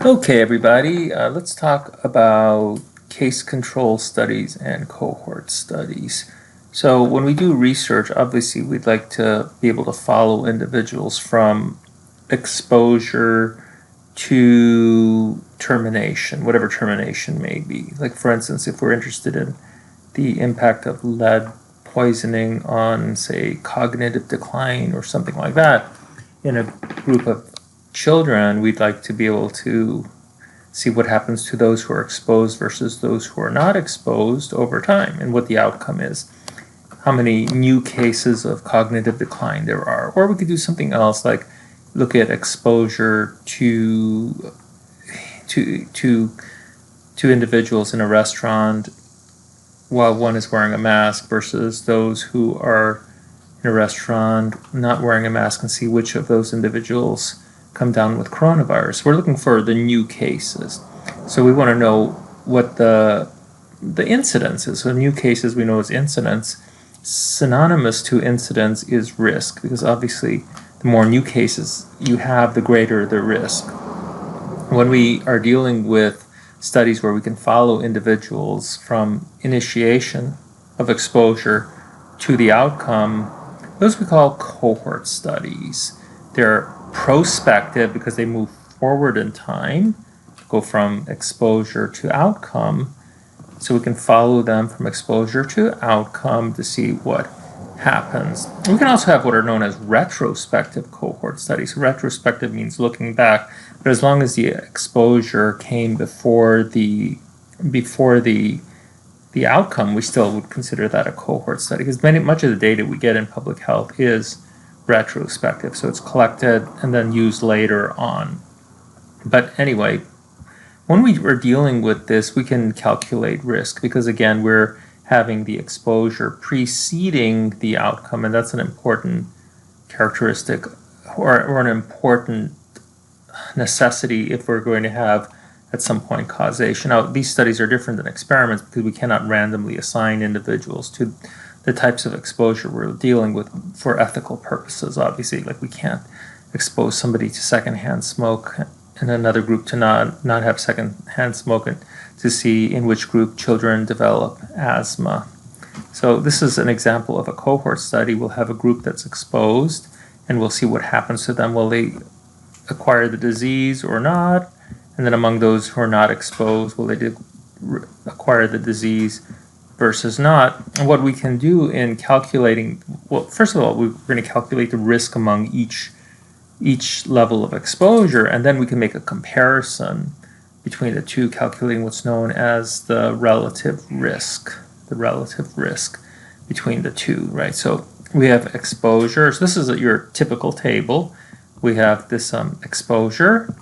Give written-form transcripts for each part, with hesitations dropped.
Okay, everybody, let's talk about case control studies and cohort studies. So when we do research, obviously we'd like to be able to follow individuals from exposure to termination, whatever termination may be. Like for instance, if we're interested in the impact of lead poisoning on, say, cognitive decline or something like that, in a group of children, we'd like to be able to see what happens to those who are exposed versus those who are not exposed over time and what the outcome is. How many new cases of cognitive decline there are. Or we could do something else like look at exposure to individuals in a restaurant while one is wearing a mask versus those who are in a restaurant not wearing a mask and see which of those individuals come down with coronavirus. We're looking for the new cases. So we want to know what the incidence is. So new cases we know is incidence. Synonymous to incidence is risk, because obviously the more new cases you have, the greater the risk. When we are dealing with studies where we can follow individuals from initiation of exposure to the outcome, those we call cohort studies. They're prospective because they move forward in time, go from exposure to outcome, so we can follow them from exposure to outcome to see what happens. We can also have what are known as retrospective cohort studies. Retrospective means looking back, but as long as the exposure came before the outcome, we still would consider that a cohort study, because much of the data we get in public health is retrospective, so it's collected and then used later on. But anyway, when we are dealing with this, we can calculate risk, because again, we're having the exposure preceding the outcome, and that's an important characteristic or an important necessity if we're going to have at some point causation. Now, these studies are different than experiments because we cannot randomly assign individuals to the types of exposure we're dealing with for ethical purposes. Obviously, like we can't expose somebody to secondhand smoke and another group to not have secondhand smoke, and to see in which group children develop asthma. So this is an example of a cohort study. We'll have a group that's exposed and we'll see what happens to them. Will they acquire the disease or not? And then among those who are not exposed, will they acquire the disease versus not? And what we can do in calculating, well, first of all, we're going to calculate the risk among each level of exposure, and then we can make a comparison between the two, calculating what's known as the relative risk between the two, right? So we have exposure. So this is your typical table. We have this exposure,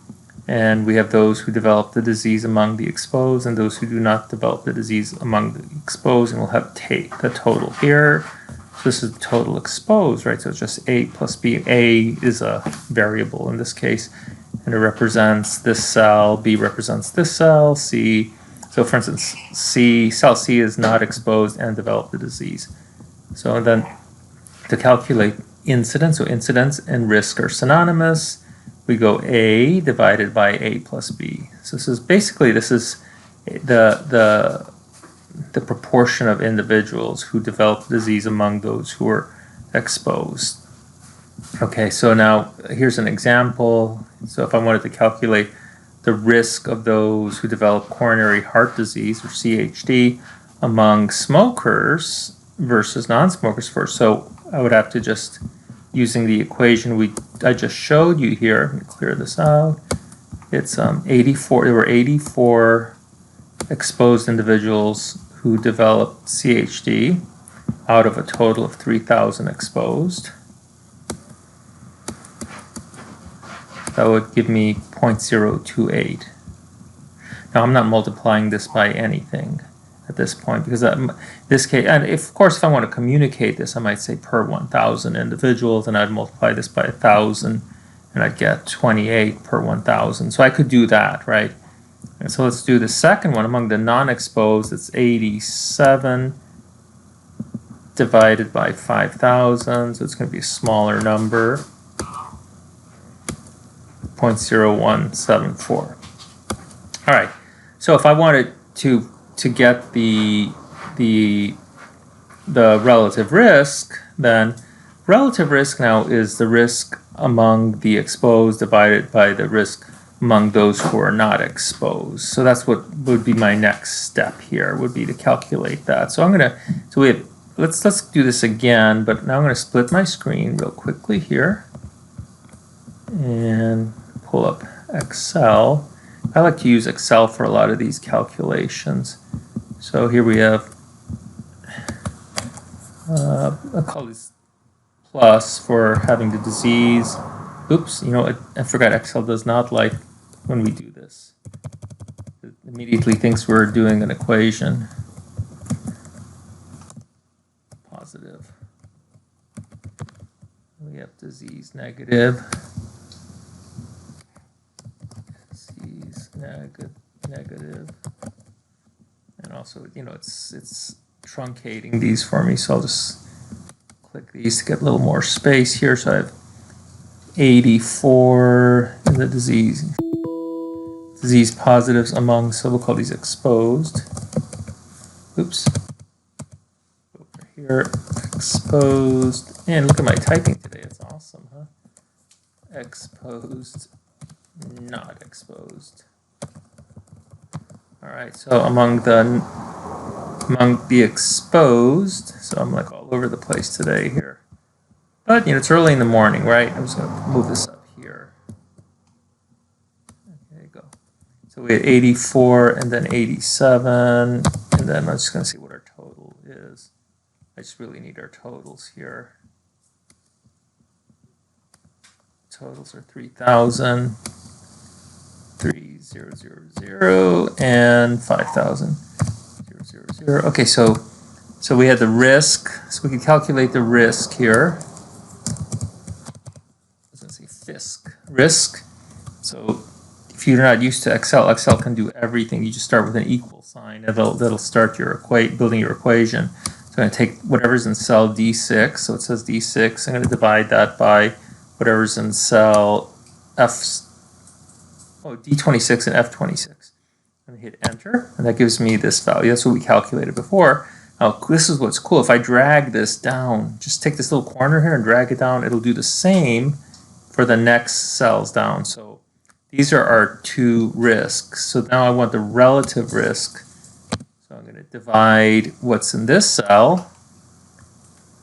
and we have those who develop the disease among the exposed and those who do not develop the disease among the exposed, and we'll have the total here. So this is the total exposed, right? So it's just A plus B. A is a variable in this case, and it represents this cell. B represents this cell. C. So for instance, cell C is not exposed and developed the disease. So then to calculate incidence, so incidence and risk are synonymous. We go A divided by A plus B. So this is the proportion of individuals who develop disease among those who are exposed. Okay, so now here's an example. So if I wanted to calculate the risk of those who develop coronary heart disease, or CHD, among smokers versus non-smokers first. So I would have to just, using the equation I just showed you here, let me clear this out. It's 84. There were 84 exposed individuals who developed CHD out of a total of 3,000 exposed. That would give me 0.028. Now I'm not multiplying this by anything at this point, because this case, and of course if I want to communicate this, I might say per 1,000 individuals, and I'd multiply this by 1,000, and I'd get 28 per 1,000. So I could do that, right? And so let's do the second one. Among the non-exposed, it's 87 divided by 5,000, so it's going to be a smaller number, 0.0174. All right. So if I wanted to get the relative risk, then relative risk now is the risk among the exposed divided by the risk among those who are not exposed. So that's what would be my next step here, would be to calculate that. So I'm gonna, so we have, let's do this again, but now I'm gonna split my screen real quickly here and pull up Excel. I like to use Excel for a lot of these calculations. So here we have, I'll call this plus for having the disease. Oops, you know, I forgot Excel does not like when we do this. It immediately thinks we're doing an equation. Positive. We have disease negative. Disease negative. And also, you know, it's truncating these for me, so I'll just click these to get a little more space here. So I have 84 in the disease positives among, so we'll call these exposed. Oops. Over here, exposed. And look at my typing today, it's awesome, huh? Exposed, not exposed. All right, so among the exposed, so I'm like all over the place today here. But, you know, it's early in the morning, right? I'm just going to move this up here. There you go. So we had 84 and then 87, and then I'm just going to see what our total is. I just really need our totals here. Totals are 3,000, 3,000, and 5,000. 0. Okay, so we had the risk, so we can calculate the risk here. I was going to say risk. So if you're not used to Excel, Excel can do everything. You just start with an equal sign. That'll start your building your equation. So I'm going to take whatever's in cell D6. So it says D6. I'm going to divide that by whatever's in cell D26 and F26. I'm going to hit enter, and that gives me this value. That's what we calculated before. Now, this is what's cool. If I drag this down, just take this little corner here and drag it down, it'll do the same for the next cells down. So these are our two risks. So now I want the relative risk. So I'm going to divide what's in this cell,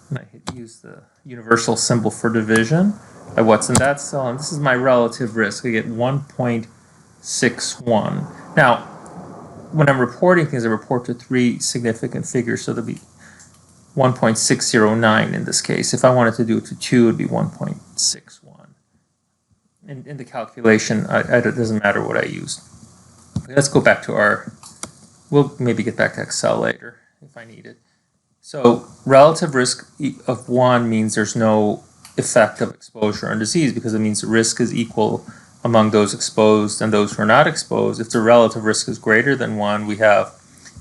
and I use the universal symbol for division, by what's in that cell, and this is my relative risk. I get 1.61. Now, when I'm reporting things, I report to three significant figures, so there'll be 1.609 in this case. If I wanted to do it to 2, it would be 1.61. In the calculation, it doesn't matter what I use. Let's go back to we'll maybe get back to Excel later if I need it. So relative risk of 1 means there's no effect of exposure on disease, because it means the risk is equal among those exposed and those who are not exposed. If the relative risk is greater than 1, we have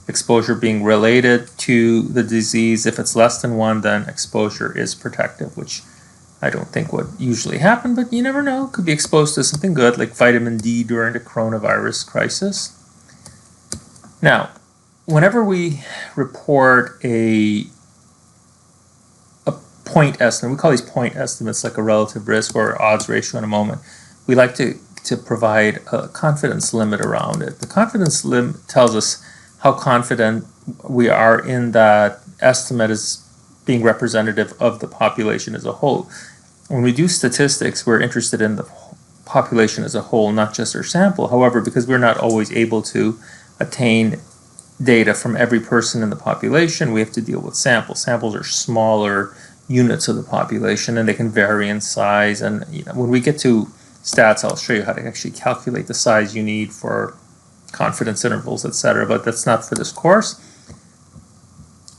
exposure being related to the disease. If it's less than 1, then exposure is protective, which I don't think would usually happen, but you never know. Could be exposed to something good like vitamin D during the coronavirus crisis. Now, whenever we report a point estimate, we call these point estimates like a relative risk or odds ratio in a moment, we like to provide a confidence limit around it. The confidence limit tells us how confident we are in that estimate as being representative of the population as a whole. When we do statistics, we're interested in the population as a whole, not just our sample. However, because we're not always able to attain data from every person in the population, we have to deal with samples. Samples are smaller units of the population, and they can vary in size. And when we get to stats, I'll show you how to actually calculate the size you need for confidence intervals, etc. But that's not for this course.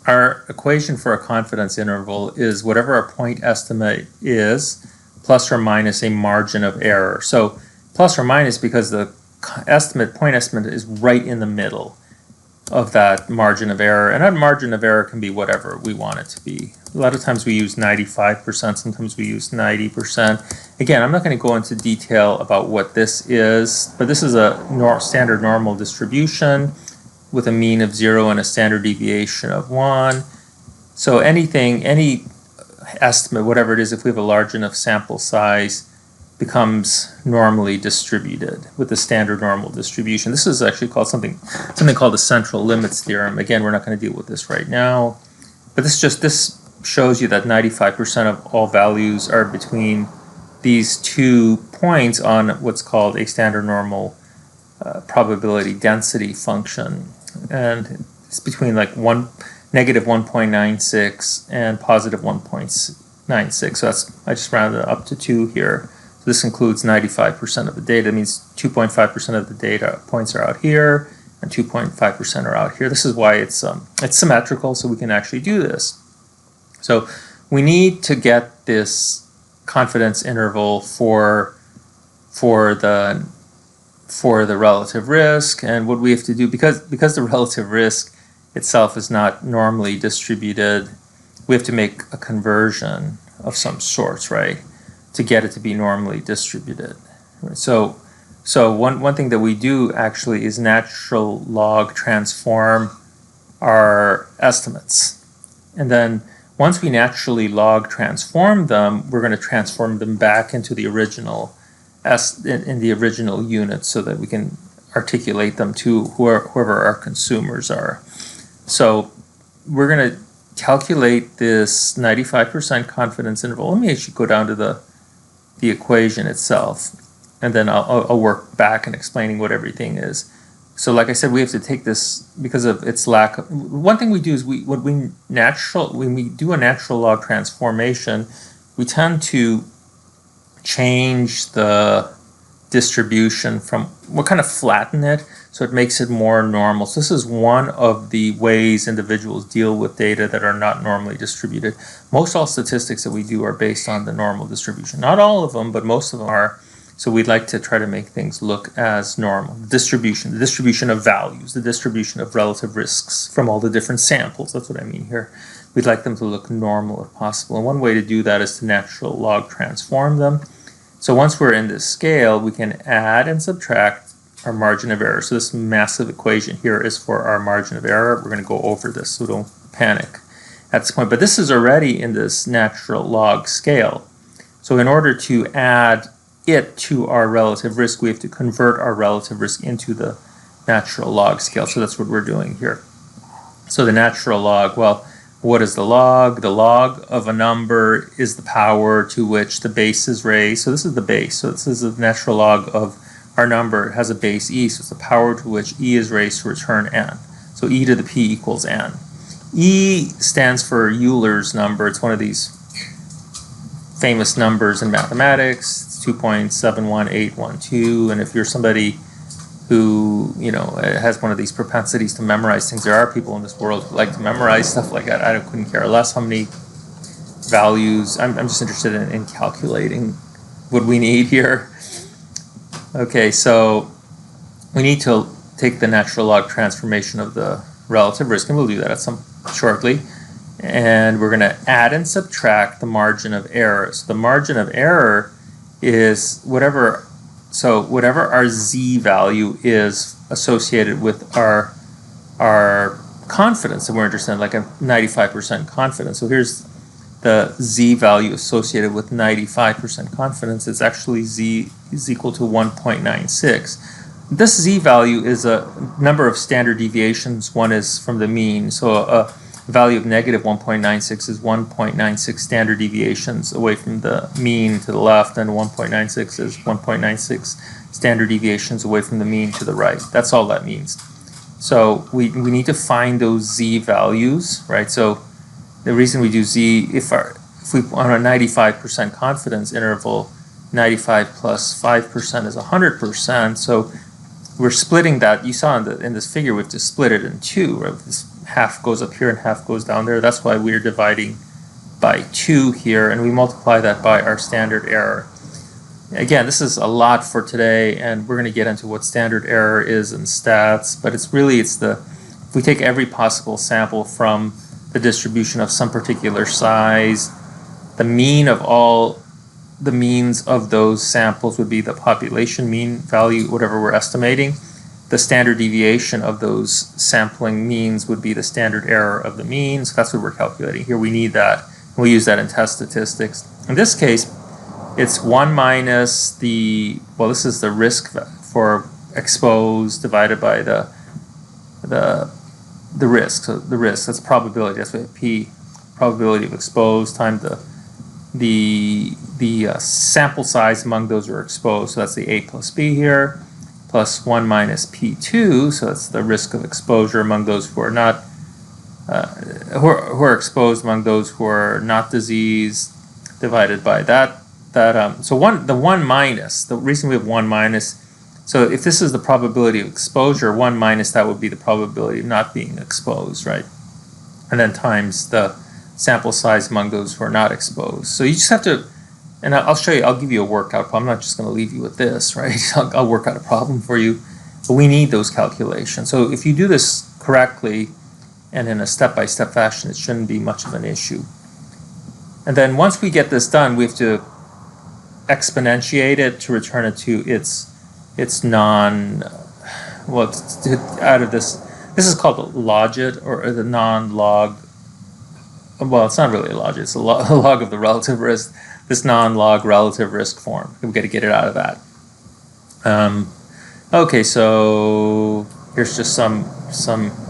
Our equation for a confidence interval is whatever our point estimate is, plus or minus a margin of error. So plus or minus because the point estimate is right in the middle. of that margin of error. And that margin of error can be whatever we want it to be. A lot of times we use 95%, sometimes we use 90%. Again, I'm not going to go into detail about what this is, but this is a standard normal distribution with a mean of 0 and a standard deviation of 1. So any estimate, whatever it is, if we have a large enough sample size, becomes normally distributed with the standard normal distribution. This is actually called something called the central limits theorem. Again, we're not going to deal with this right now, but this shows you that 95% of all values are between these 2 points on what's called a standard normal probability density function, and it's between like negative 1.96 and positive 1.96. So I just rounded it up to 2 here. So this includes 95% of the data. That means 2.5% of the data points are out here, and 2.5% are out here. This is why it's symmetrical, so we can actually do this. So we need to get this confidence interval for the relative risk, and what we have to do, because the relative risk itself is not normally distributed, we have to make a conversion of some sort, right, to get it to be normally distributed. So one thing that we do actually is natural log transform our estimates, and then once we naturally log transform them, we're going to transform them back into the original in the original unit so that we can articulate them to whoever our consumers are. So we're going to calculate this 95% confidence interval. Let me actually go down to the equation itself, and then I'll work back in explaining what everything is. So like I said, we have to take this because of its lack of, one thing we do is when we do a natural log transformation, we tend to change the distribution we'll kind of flatten it so it makes it more normal. So this is one of the ways individuals deal with data that are not normally distributed. Most all statistics that we do are based on the normal distribution. Not all of them, but most of them are. So we'd like to try to make things look as normal. The distribution of values, the distribution of relative risks from all the different samples. That's what I mean here. We'd like them to look normal if possible. And one way to do that is to natural log transform them. So once we're in this scale, we can add and subtract our margin of error. So this massive equation here is for our margin of error. We're going to go over this, so don't panic at this point. But this is already in this natural log scale. So in order to add it to our relative risk, we have to convert our relative risk into the natural log scale. So that's what we're doing here. So the natural log, well, what is the log? The log of a number is the power to which the base is raised. So this is the base. So this is the natural log of our number. It has a base e, so it's the power to which e is raised to return n. So e to the p equals n. E stands for Euler's number. It's one of these famous numbers in mathematics. It's 2.71812, and if you're somebody who has one of these propensities to memorize things, there are people in this world who like to memorize stuff like that. I couldn't care less how many values. I'm just interested in calculating what we need here. Okay, so we need to take the natural log transformation of the relative risk, and we'll do that shortly. And we're going to add and subtract the margin of error. So the margin of error is whatever our z value is associated with our confidence that we're interested in, like a 95% confidence. So here's the z value associated with 95% confidence. It's actually z is equal to 1.96. This z value is a number of standard deviations. One is from the mean. So a value of negative 1.96 is 1.96 standard deviations away from the mean to the left, and 1.96 is 1.96 standard deviations away from the mean to the right. That's all that means. So we need to find those z values, right? So the reason we do z, if we on a 95% confidence interval, 95 plus 5% is 100%. So we're splitting that. You saw in this figure, we have to split it in two, right? This half goes up here and half goes down there. That's why we're dividing by 2 here, and we multiply that by our standard error. Again, this is a lot for today, and we're going to get into what standard error is in stats, but it's the if we take every possible sample from the distribution of some particular size, the mean of all the means of those samples would be the population mean value, whatever we're estimating. The standard deviation of those sampling means would be the standard error of the mean. So that's what we're calculating here. We need that. We use that in test statistics. In this case, it's 1 minus the, well, this is the risk for exposed divided by the risk. So the risk, that's probability. That's what P, probability of exposed times the sample size among those who are exposed. So that's the A plus B here, plus 1 minus P2. So that's the risk of exposure among those who are not who are exposed among those who are not diseased, divided by that. So the 1 minus, the reason we have 1 minus, so if this is the probability of exposure, 1 minus that would be the probability of not being exposed, right? And then times the sample size among those who are not exposed. So you just have to, and I'll show you, I'll give you a workout problem. I'm not just going to leave you with this, right? I'll work out a problem for you, but we need those calculations. So if you do this correctly and in a step-by-step fashion, it shouldn't be much of an issue. And then once we get this done, we have to exponentiate it to return it to its non, well, out of this is called the logit, or the non-log. Well, it's not really a logit, it's a log of the relative risk, this non-log relative risk form. We've got to get it out of that. Okay, so here's just some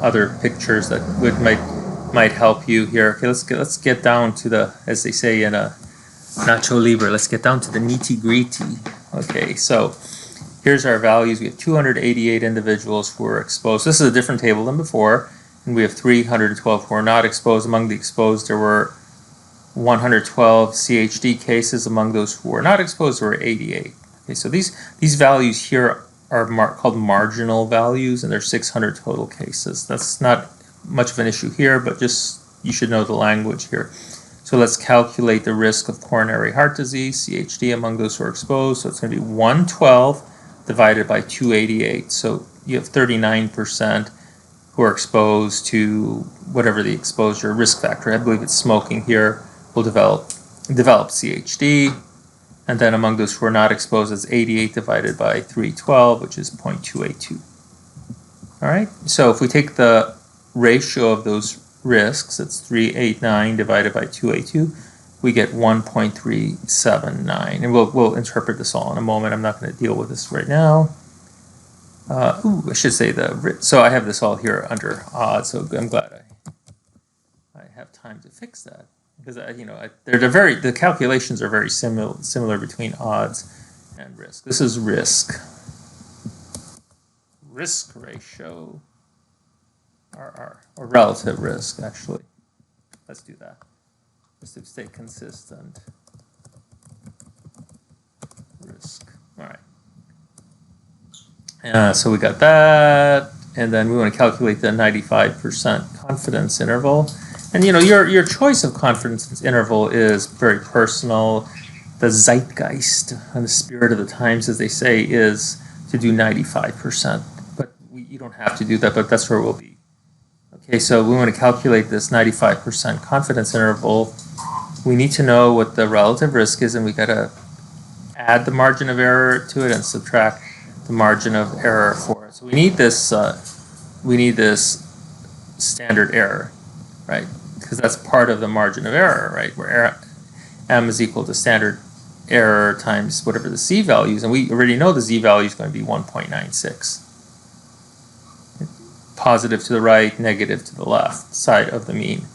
other pictures that might help you here. Okay, let's get down to the, as they say in a Nacho Libre, let's get down to the nitty-gritty. Okay, so here's our values. We have 288 individuals who were exposed. This is a different table than before. And we have 312 who are not exposed. Among the exposed, there were 112 CHD cases. Among those who were not exposed, there were 88. Okay, so these values here are called marginal values, and there's 600 total cases. That's not much of an issue here, but just you should know the language here. So let's calculate the risk of coronary heart disease, CHD, among those who are exposed. So it's going to be 112 divided by 288. So you have 39% who are exposed to whatever the exposure risk factor, I believe it's smoking here, will develop CHD. And then among those who are not exposed, it's 88 divided by 312, which is 0.282. All right, so if we take the ratio of those risks, it's 389 divided by 282, we get 1.379. And we'll interpret this all in a moment. I'm not going to deal with this right now. I should say so I have this all here under odds, so I'm glad I have time to fix that, because the calculations are very similar between odds and risk. This is risk ratio, or relative risk, actually. Let's do that just to stay consistent. Risk. All right. So we got that, and then we want to calculate the 95% confidence interval. And your choice of confidence interval is very personal. The zeitgeist and the spirit of the times, as they say, is to do 95%. But you don't have to do that, but that's where we'll be. Okay, so we want to calculate this 95% confidence interval. We need to know what the relative risk is, and we got to add the margin of error to it and subtract the margin of error for it. So we need this standard error, right? Because that's part of the margin of error, right? Where m is equal to standard error times whatever the z value is, and we already know the z value is going to be 1.96. Positive to the right, negative to the left side of the mean.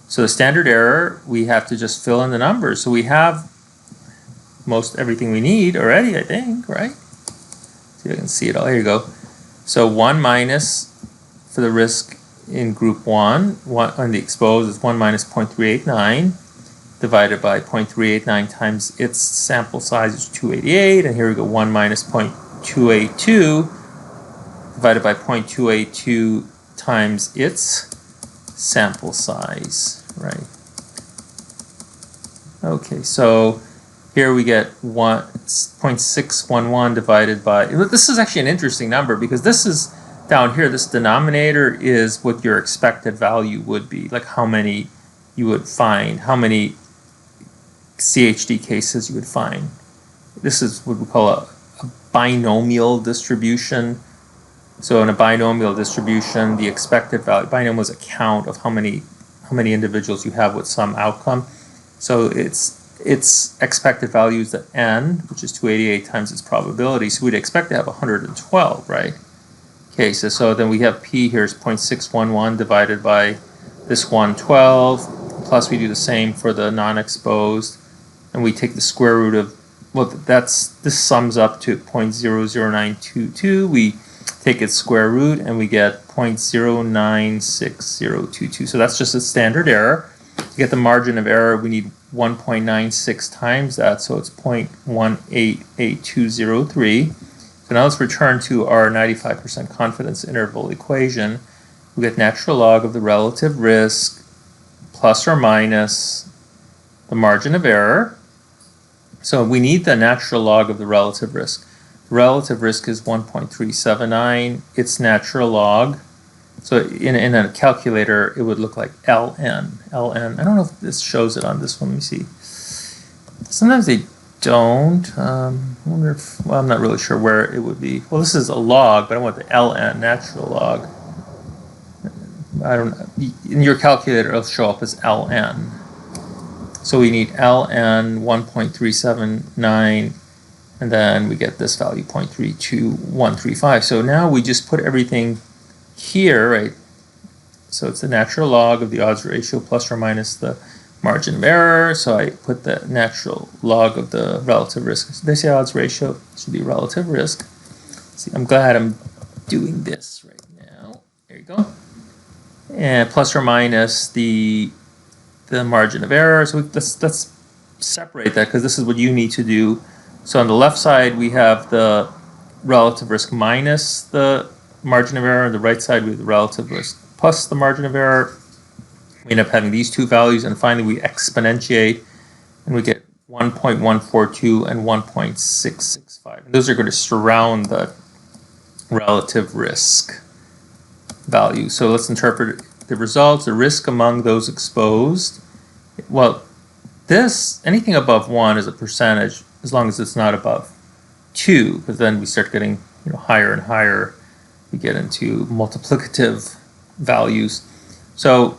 So the standard error, we have to just fill in the numbers. So we have most everything we need already, I think, right? See if I can see it all. Here you go. So 1 minus for the risk in group 1 on the exposed is 1 minus 0.389 divided by 0.389 times its sample size is 288, and here we go 1 minus 0.282 divided by 0.282 times its sample size, right? Okay, so here we get 0.611 divided by, this is actually an interesting number because this is down here, this denominator is what your expected value would be, like how many you would find, how many CHD cases you would find. This is what we call a binomial distribution. So in a binomial distribution, the expected value, binomial is a count of how many individuals you have with some outcome. So its expected value is the n, which is 288 times its probability. So we'd expect to have 112, right? Cases. So then we have p here is 0.611 divided by this 112, plus we do the same for the non-exposed, and we take the square root of, well, this sums up to 0.00922. We take its square root and we get 0.096022. So that's just a standard error. To get the margin of error, we need 1.96 times that, so it's 0.188203. So now let's return to our 95% confidence interval equation. We get natural log of the relative risk plus or minus the margin of error. So we need the natural log of the relative risk. The relative risk is 1.379. Its natural log. So in a calculator, it would look like ln. ln. I don't know if this shows it on this one. Let me see. Sometimes they don't. I wonder if, well, I'm not really sure where it would be. Well, this is a log, but I want the ln, natural log. I don't know. In your calculator, it'll show up as ln. So we need ln 1.379, and then we get this value 0.32135. So now we just put everything here, right? So it's the natural log of the odds ratio plus or minus the margin of error. So I put the natural log of the relative risk. So they say odds ratio, it should be relative risk. See, I'm glad I'm doing this right now. There you go. And plus or minus the margin of error. So let's separate that, because this is what you need to do. So on the left side, we have the relative risk minus the margin of error. On the right side, we have the relative risk plus the margin of error. We end up having these two values, and finally we exponentiate, and we get 1.142 and 1.665. And those are going to surround the relative risk value. So let's interpret the results. The risk among those exposed. Well, anything above 1 is a percentage, as long as it's not above 2, because then we start getting higher and higher. We get into multiplicative values. So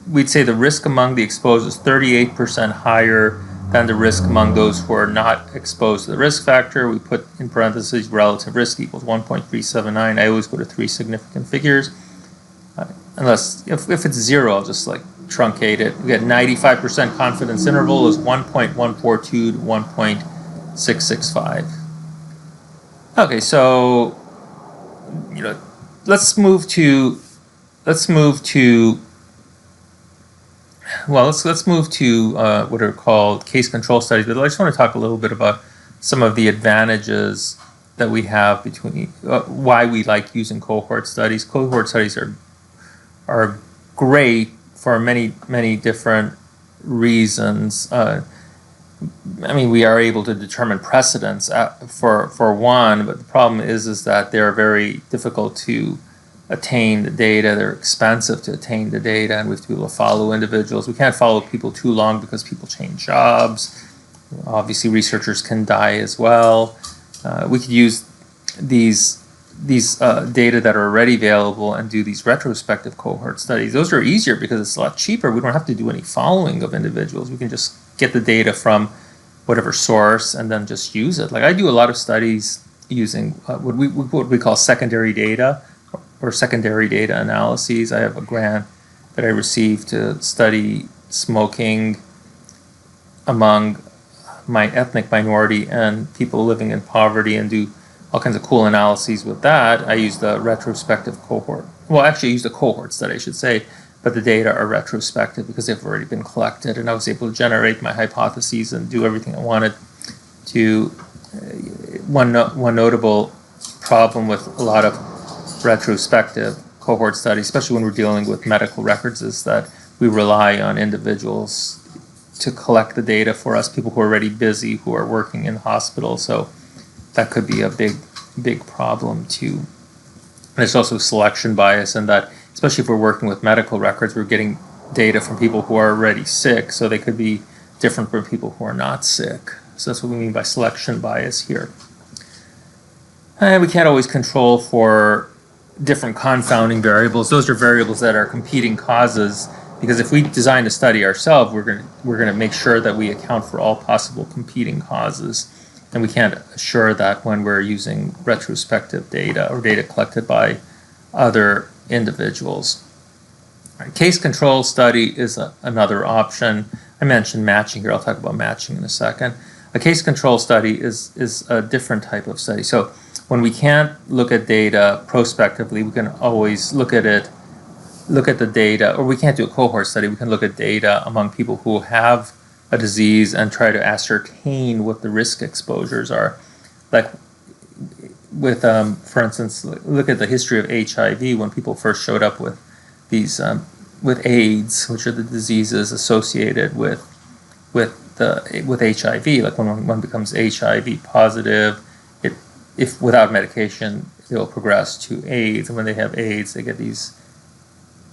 we'd say the risk among the exposed is 38% higher than the risk among those who are not exposed to the risk factor. We put in parentheses relative risk equals 1.379. I always go to 3 significant figures. Unless, if it's 0, I'll just like truncate it. We get 95% confidence interval is 1.142 to 1.665. Okay, so let's move to what are called case control studies. But I just want to talk a little bit about some of the advantages that we have between why we like using cohort studies. Cohort studies are great for many different reasons. I mean, we are able to determine precedence for one, but the problem is that they're very difficult to attain the data. They're expensive to attain the data, and we have to be able to follow individuals. We can't follow people too long because people change jobs. Obviously, researchers can die as well. We could use these data that are already available and do these retrospective cohort studies. Those are easier because it's a lot cheaper. We don't have to do any following of individuals. We can just get the data from whatever source and then just use it. Like I do a lot of studies using what we call secondary data or secondary data analyses. I have a grant that I received to study smoking among my ethnic minority and people living in poverty and do all kinds of cool analyses with that. I use the retrospective cohort. Well, actually I used a cohort study, I should say, but the data are retrospective because they've already been collected, and I was able to generate my hypotheses and do everything I wanted to. One notable problem with a lot of retrospective cohort studies, especially when we're dealing with medical records, is that we rely on individuals to collect the data for us, people who are already busy, who are working in hospitals. So that could be a big problem to there's also selection bias in that, especially if we're working with medical records, we're getting data from people who are already sick, so they could be different from people who are not sick. So that's what we mean by selection bias here. And we can't always control for different confounding variables. Those are variables that are competing causes, because if we design a study ourselves, we're going to make sure that we account for all possible competing causes. And we can't assure that when we're using retrospective data or data collected by other individuals. Right, case control study is another option. I mentioned matching here. I'll talk about matching in a second. A case control study is a different type of study. So when we can't look at data prospectively, we can always look at the data, or we can't do a cohort study. We can look at data among people who have a disease and try to ascertain what the risk exposures are. Like with, for instance, look at the history of HIV when people first showed up with these, with AIDS, which are the diseases associated with HIV. Like when one becomes HIV positive, if without medication, they'll progress to AIDS, and when they have AIDS, they get these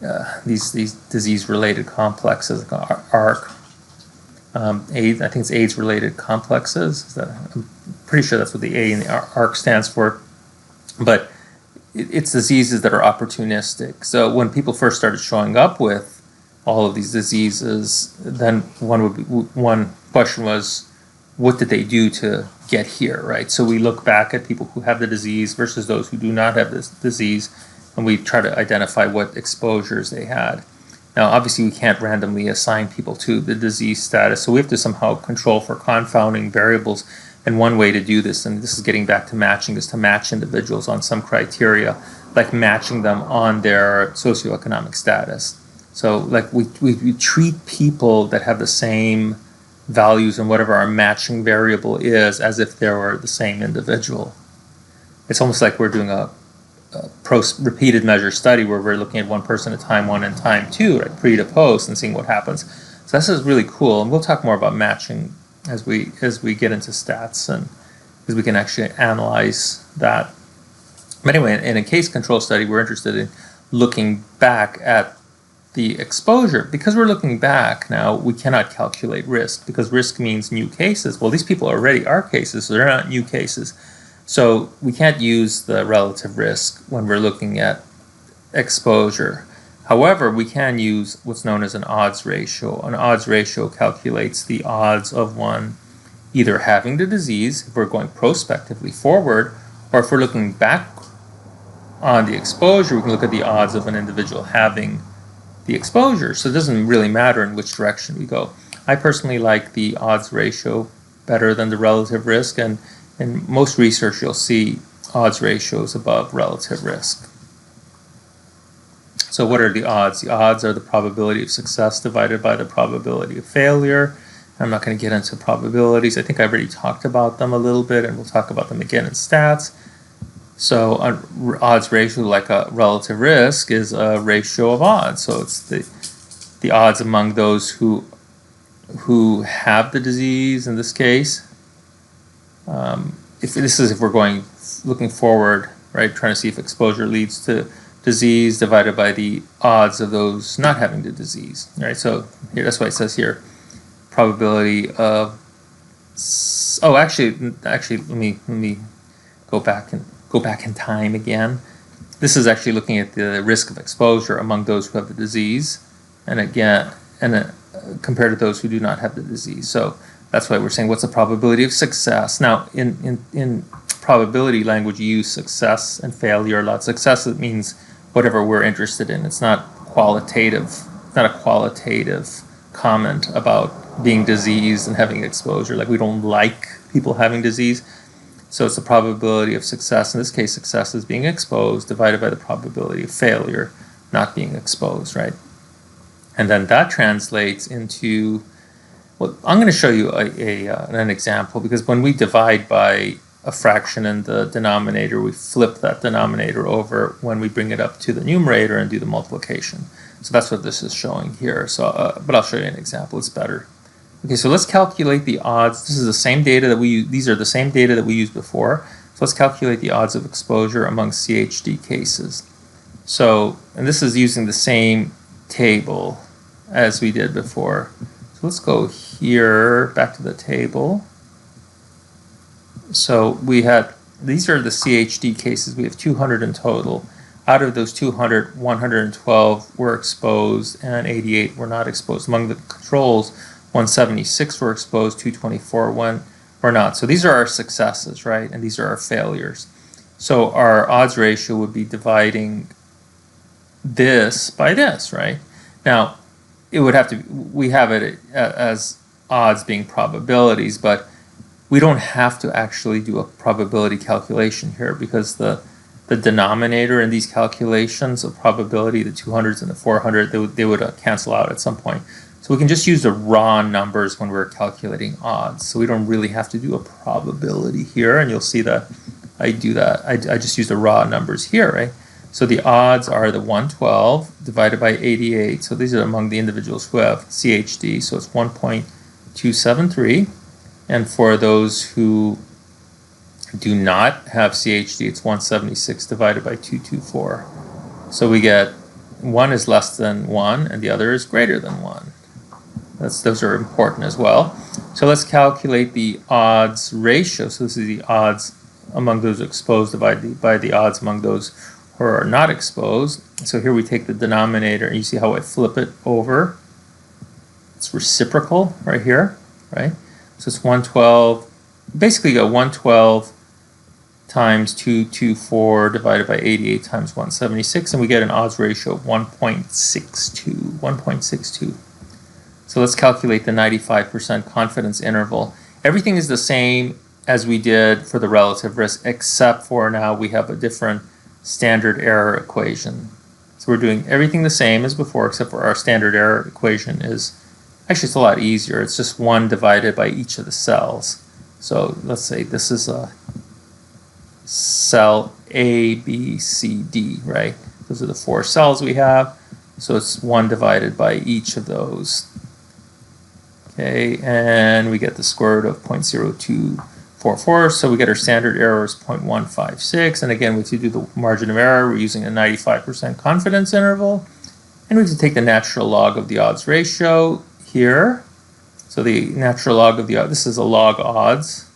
disease-related complexes, like ARC. AIDS, I think it's AIDS-related complexes. I'm pretty sure that's what the A in the ARC stands for. But it's diseases that are opportunistic. So when people first started showing up with all of these diseases, then one question was, what did they do to get here, right? So we look back at people who have the disease versus those who do not have this disease, and we try to identify what exposures they had. Now, obviously, we can't randomly assign people to the disease status, so we have to somehow control for confounding variables. And one way to do this, and this is getting back to matching, is to match individuals on some criteria, like matching them on their socioeconomic status. So, like we treat people that have the same values and whatever our matching variable is as if they were the same individual. It's almost like we're doing a repeated measure study where we're looking at one person at time one and time two, right, pre to post, and seeing what happens. So this is really cool, and we'll talk more about matching as we get into stats, and because we can actually analyze that. But anyway, in a case control study, we're interested in looking back at the exposure. Because we're looking back now, we cannot calculate risk, because risk means new cases. Well, these people already are cases, so they're not new cases. So we can't use the relative risk when we're looking at exposure. However, we can use what's known as an odds ratio. An odds ratio calculates the odds of one either having the disease, if we're going prospectively forward, or if we're looking back on the exposure, we can look at the odds of an individual having the exposure. So it doesn't really matter in which direction we go. I personally like the odds ratio better than the relative risk, and in most research you'll see odds ratios above relative risk. So what are the odds? The odds are the probability of success divided by the probability of failure. I'm not going to get into probabilities. I think I've already talked about them a little bit, and we'll talk about them again in stats. So an odds ratio, like a relative risk, is a ratio of odds. So it's the odds among those who have the disease in this case. If we're looking forward, right, trying to see if exposure leads to disease, divided by the odds of those not having the disease, right? So here, that's why it says here, probability of. Oh, actually, let me go back in time again. This is actually looking at the risk of exposure among those who have the disease, and again, compared to those who do not have the disease. So that's why we're saying, what's the probability of success? Now, in probability language, you use success and failure a lot. Success, it means whatever we're interested in. It's not qualitative. It's not a qualitative comment about being diseased and having exposure. Like, we don't like people having disease. So it's the probability of success. In this case, success is being exposed divided by the probability of failure, not being exposed, right? And then that translates into, well, I'm going to show you an example, because when we divide by a fraction in the denominator, we flip that denominator over when we bring it up to the numerator and do the multiplication. So that's what this is showing here. So, but I'll show you an example. It's better. Okay, so let's calculate the odds. This is the same data that we use. These are the same data that we used before. So let's calculate the odds of exposure among CHD cases. So, and this is using the same table as we did before. So let's go here, back to the table. So we had, these are the CHD cases. We have 200 in total. Out of those 200, 112 were exposed and 88 were not exposed. Among the controls, 176 were exposed, 224 were not. So these are our successes, right? And these are our failures. So our odds ratio would be dividing this by this, right? Now, it would have to, we have it as odds being probabilities, but we don't have to actually do a probability calculation here because the denominator in these calculations of probability, the 200s and the 400, they would cancel out at some point. So we can just use the raw numbers when we're calculating odds. So we don't really have to do a probability here, and you'll see that I do that. I just use the raw numbers here, right? So the odds are the 112 divided by 88. So these are among the individuals who have CHD. So it's 1.273. And for those who do not have CHD, it's 176 divided by 224. So we get 1 is less than 1 and the other is greater than 1. Those are important as well. So let's calculate the odds ratio. So this is the odds among those exposed divided by the odds among those who are not exposed. So here we take the denominator and you see how I flip it over. It's reciprocal right here, right? So it's 112, basically you got 112 times 224 divided by 88 times 176, and we get an odds ratio of 1.62. So let's calculate the 95% confidence interval. Everything is the same as we did for the relative risk, except for now we have a different standard error equation. So we're doing everything the same as before, except for our standard error equation is, actually it's a lot easier. It's just 1 divided by each of the cells. So let's say this is a cell A, B, C, D, right? Those are the 4 cells we have. So it's 1 divided by each of those. Okay, and we get the square root of 0.0244. So we get our standard error is 0.156. And again, if you do the margin of error, we're using a 95% confidence interval. And we have to take the natural log of the odds ratio here. So the natural log of the odds, this is a log odds.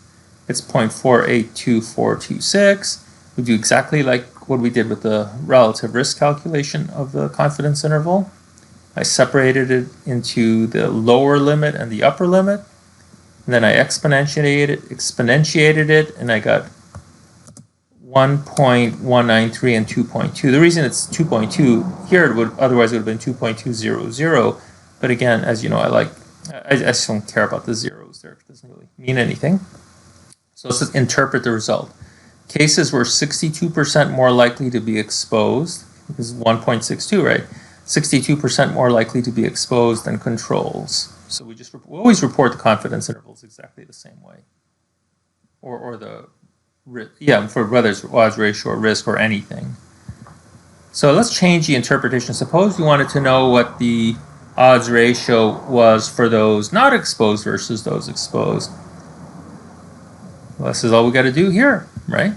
It's 0.482426. We do exactly like what we did with the relative risk calculation of the confidence interval. I separated it into the lower limit and the upper limit. And then I exponentiated it, and I got 1.193 and 2.2. The reason it's 2.2 here, it would otherwise it would have been 2.200. But again, as you know, I just don't care about the zeros there. It doesn't really mean anything. So let's just interpret the result. Cases were 62% more likely to be exposed. This is 1.62, right? 62% more likely to be exposed than controls. So we always report the confidence intervals exactly the same way. Or the, yeah, for whether it's odds ratio or risk or anything. So let's change the interpretation. Suppose you wanted to know what the odds ratio was for those not exposed versus those exposed. Well, this is all we got to do here, right?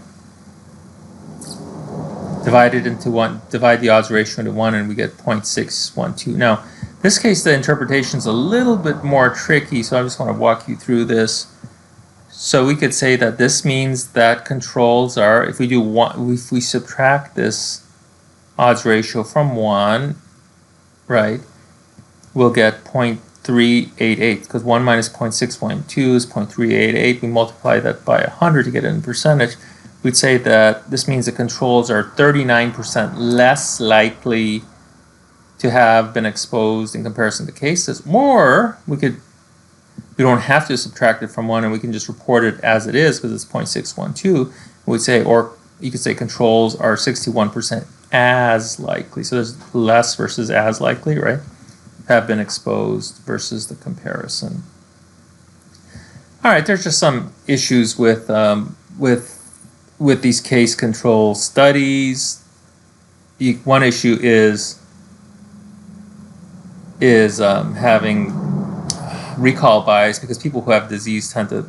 Divide it into 1, divide the odds ratio into 1, and we get 0.612. Now, in this case, the interpretation is a little bit more tricky, so I just want to walk you through this. So we could say that this means that controls are, if we subtract this odds ratio from 1, right, we'll get 0.388, because 1 minus 0.612 is 0.388. We multiply that by 100 to get it in percentage. We'd say that this means the controls are 39% less likely to have been exposed in comparison to cases. Or we don't have to subtract it from 1, and we can just report it as it is because it's 0.612. We'd say, or you could say controls are 61% as likely. So there's less versus as likely, right? Have been exposed versus the comparison. All right, there's just some issues with these case control studies. One issue is having recall bias, because people who have disease tend to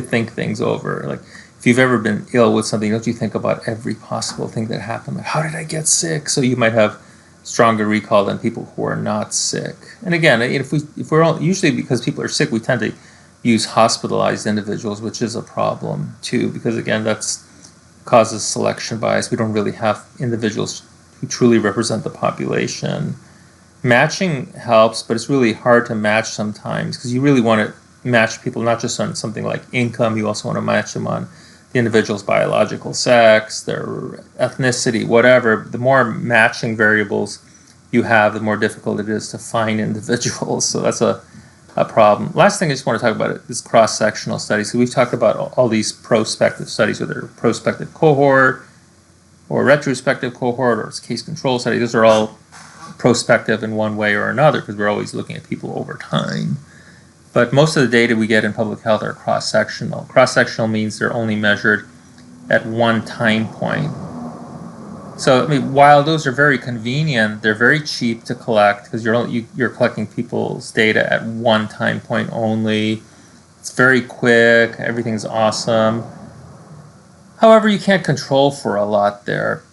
think things over. Like if you've ever been ill with something, don't you think about every possible thing that happened? Like, how did I get sick? So you might have stronger recall than people who are not sick. And again, if we're all, usually because people are sick, we tend to use hospitalized individuals, which is a problem too, because again, that's causes selection bias. We don't really have individuals who truly represent the population. Matching helps, but it's really hard to match sometimes because you really want to match people not just on something like income, you also want to match them on the individual's biological sex, their ethnicity, whatever. The more matching variables you have, the more difficult it is to find individuals. So that's a problem. Last thing I just want to talk about is cross-sectional studies. So we've talked about all these prospective studies, whether prospective cohort or retrospective cohort or case control study. Those are all prospective in one way or another because we're always looking at people over time. But most of the data we get in public health are cross-sectional. Cross-sectional means they're only measured at one time point. So, I mean, while those are very convenient, they're very cheap to collect because you're collecting people's data at one time point only. It's very quick. Everything's awesome. However, you can't control for a lot there.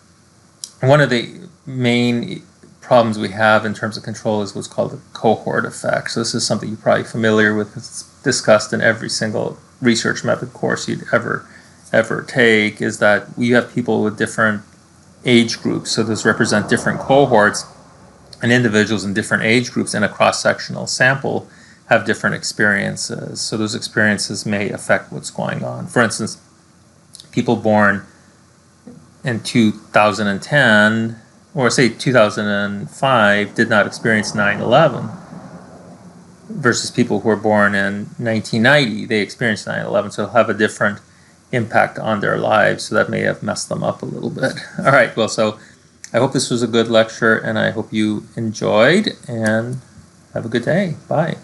One of the main problems we have in terms of control is what's called the cohort effect. So this is something you're probably familiar with because it's discussed in every single research method course you'd ever take, is that you have people with different age groups. So those represent different cohorts, and individuals in different age groups in a cross-sectional sample have different experiences. So those experiences may affect what's going on. For instance, people born in 2010 or say 2005 did not experience 9/11 versus people who were born in 1990, they experienced 9/11, so it'll have a different impact on their lives, so that may have messed them up a little bit. All right, well, so I hope this was a good lecture, and I hope you enjoyed, and have a good day. Bye.